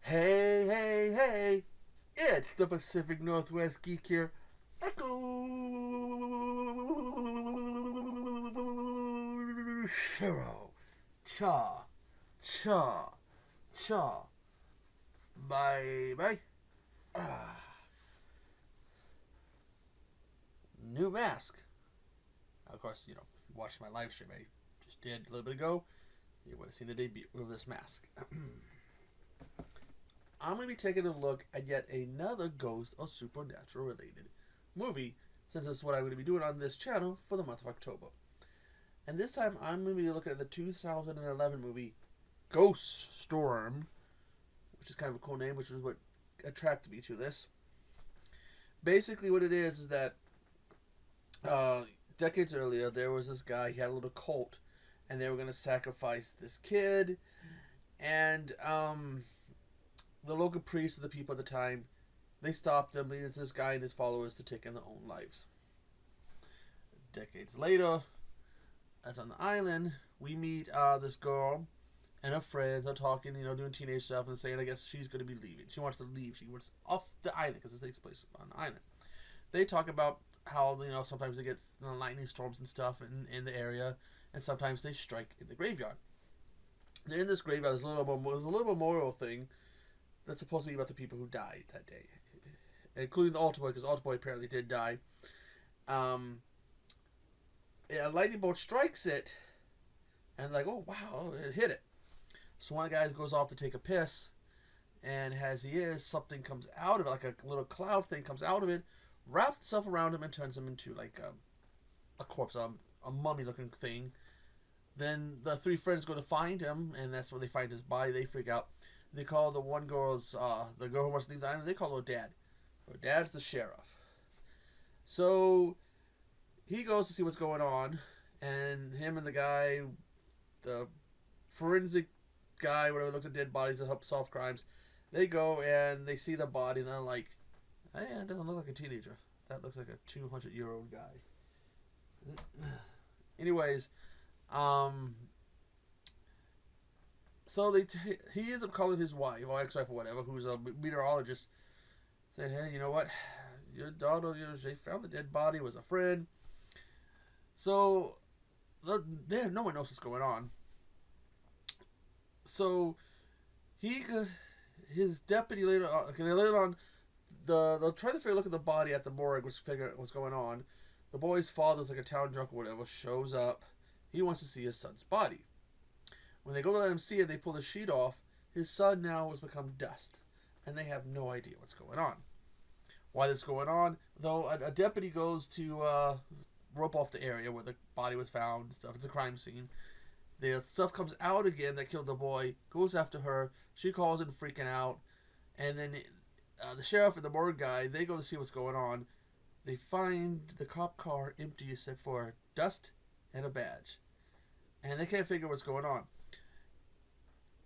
Hey, hey, hey! It's the Pacific Northwest Geek here. Echo Shiro. Cha. Cha. Cha. Bye bye. Ah. New mask. Of course, if you watched my live stream, I just did a little bit ago, you would have seen the debut of this mask. I'm going to be taking a look at yet another ghost or supernatural related movie, since that's what I'm going to be doing on this channel for the month of October. And this time I'm going to be looking at the 2011 movie Ghost Storm, which is kind of a cool name, which is what attracted me to this. Basically what it is that decades earlier there was this guy, he had a little cult, and they were going to sacrifice this kid, and the local priests and the people at the time, they stopped him, leading to this guy and his followers to take in their own lives. Decades later, as on the island, we meet this girl and her friends are talking, doing teenage stuff and saying, I guess she's going to be leaving. She wants to leave. She wants off the island because this takes place on the island. They talk about how, sometimes they get lightning storms and stuff in the area, and sometimes they strike in the graveyard. They're in this graveyard. There's a little memorial thing that's supposed to be about the people who died that day, including the altar boy, because the altar boy apparently did die. A lightning bolt strikes it, and like, oh wow, it hit it. So one of the guys goes off to take a piss, and as he is, something comes out of it, like a little cloud thing comes out of it, wraps itself around him, and turns him into like a corpse, a mummy-looking thing. Then the three friends go to find him, and that's where they find his body. They freak out. They call the one girl's, the girl who wants to leave the island, they call her dad. Her dad's the sheriff. So he goes to see what's going on, and him and the guy, the forensic guy, whatever, looks at dead bodies to help solve crimes, they go and they see the body, and they're like, hey, it doesn't look like a teenager. That looks like a 200-year-old guy. Anyways, so he ends up calling his wife, or ex-wife or whatever, who's a meteorologist, saying, hey, you know what? Your daughter, they found the dead body, was a friend. So, no one knows what's going on. So, his deputy later on, they'll try to look at the body at the morgue, which figure what's going on. The boy's father's like a town drunk or whatever, shows up. He wants to see his son's body. When they go to let him see it, they pull the sheet off. His son now has become dust, and they have no idea what's going on. Why this is going on, though, a deputy goes to rope off the area where the body was found. Stuff. It's a crime scene. The stuff comes out again that killed the boy. Goes after her. She calls in, freaking out, and then the sheriff and the morgue guy, they go to see what's going on. They find the cop car empty except for dust and a badge, and they can't figure what's going on.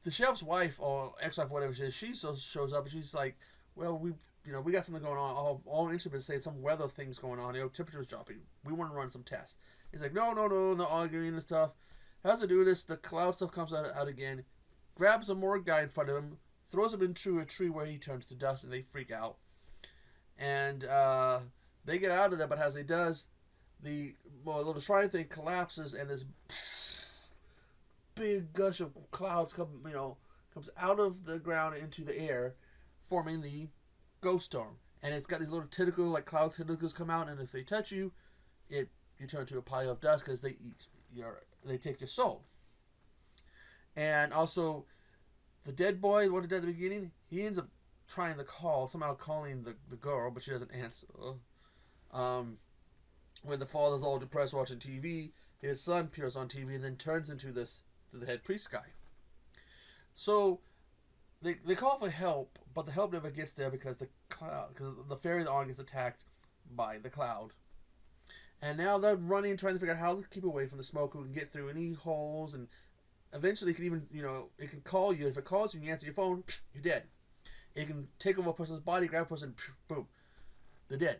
The sheriff's wife, or ex-wife, whatever she is, she shows up and she's like, well, we got something going on. All instruments saying some weather things going on. Temperature's dropping. We want to run some tests. He's like, no, they're arguing and stuff. As they do this, the cloud stuff comes out again, grabs a morgue guy in front of him, throws him into a tree where he turns to dust, and they freak out. And they get out of there, but as he does, the little shrine thing collapses, and this big gush of clouds comes out of the ground into the air, forming the ghost storm. And it's got these little tentacles, like cloud tentacles, come out, and if they touch you, you turn to a pile of dust because they take your soul. And also, the dead boy, the one who died at the beginning, he ends up trying to somehow calling the girl, but she doesn't answer. When the father's all depressed watching TV, his son appears on TV and then turns into the head priest guy. So they call for help, but the help never gets there because the fairy on gets attacked by the cloud. And now they're running, trying to figure out how to keep away from the smoke, who can get through any holes, and eventually it can even, it can call you. If it calls you and you answer your phone, you're dead. It can take over a person's body, grab a person, boom, they're dead.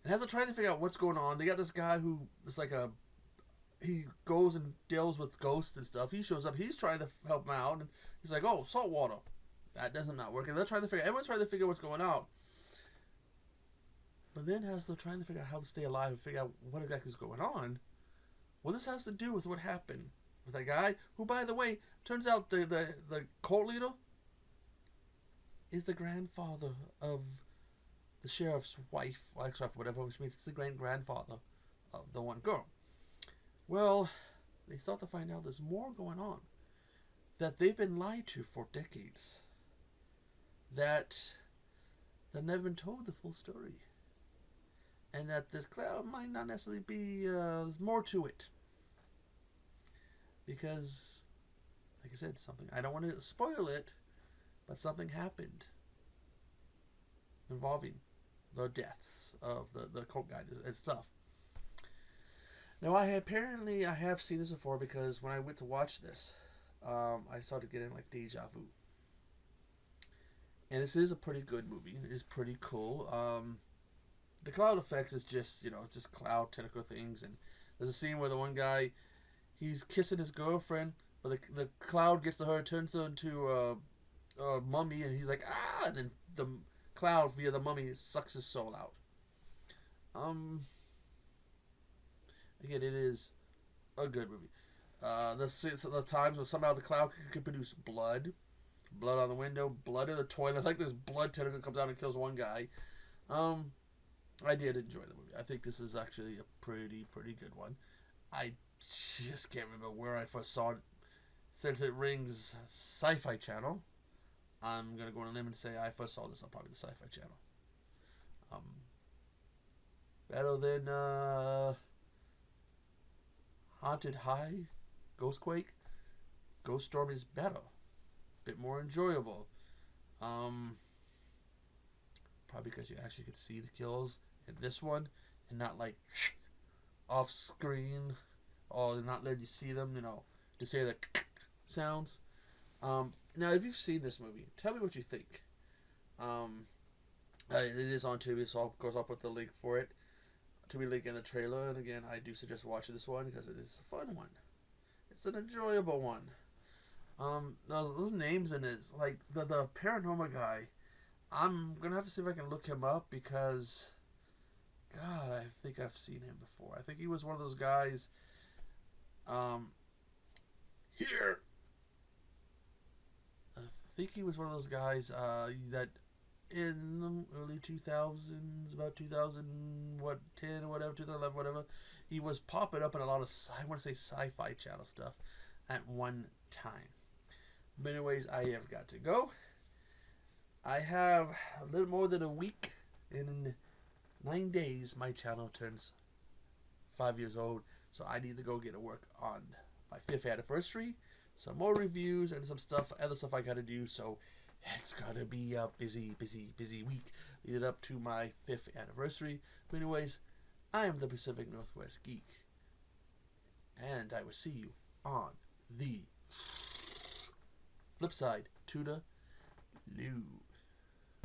And as they're trying to figure out what's going on, they got this guy who is like he goes and deals with ghosts and stuff. He shows up. He's trying to help him out, and he's like, "Oh, salt water." That doesn't not work. And they're trying to figure. Everyone's trying to figure what's going on. But then, as they're trying to figure out how to stay alive and figure out what exactly is going on, what this has to do with what happened with that guy, who, by the way, turns out the cult leader is the grandfather of the sheriff's wife, or ex-wife, whatever, which means it's the grandfather of the one girl. Well, they start to find out there's more going on. That they've been lied to for decades. That they've never been told the full story. And that this cloud might not necessarily be, there's more to it. Because, like I said, something, I don't want to spoil it, but something happened involving the deaths of the cult guy and stuff. Now, I have seen this before, because when I went to watch this, I started getting like deja vu. And this is a pretty good movie. It is pretty cool. The cloud effects is just, it's just cloud tentacle things. And there's a scene where the one guy, he's kissing his girlfriend, but the cloud gets to her and turns her into a mummy, and he's like, ah! And then the cloud via the mummy sucks his soul out. Again, it is a good movie. The times when somehow the cloud could produce blood on the window, blood in the toilet, like this blood tentacle comes out and kills one guy. I did enjoy the movie. I think this is actually a pretty good one. I just can't remember where I first saw it. Since it rings Sci-Fi Channel, I'm gonna go on a limb and say I first saw this on probably the Sci-Fi Channel. Better than Haunted High, Ghostquake. Ghost Storm is better, bit more enjoyable. Probably because you actually could see the kills in this one, and not like off screen, or not letting you see them. Just hear the sounds. Now, if you've seen this movie, tell me what you think. It is on Tubi, so of course I'll put the link for it. Tubi link in the trailer, and again, I do suggest watching this one because it is a fun one. It's an enjoyable one. Now, those names in it, like the paranormal guy, I'm gonna have to see if I can look him up because, God, I think I've seen him before. I think he was one of those guys. Here. I think he was one of those guys that in the early 2000s, about 2010 or whatever, 2011, whatever, he was popping up in a lot of, I want to say, Sci-Fi Channel stuff at one time. But anyways, I have got to go. I have a little more than a week. In 9 days, my channel turns 5 years old. So I need to go get to work on my 5th anniversary. Some more reviews and some stuff, other stuff I got to do. So it's going to be a busy week leading up to my 5th anniversary. But anyways, I am the Pacific Northwest Geek. And I will see you on the flip side. Toodaloo.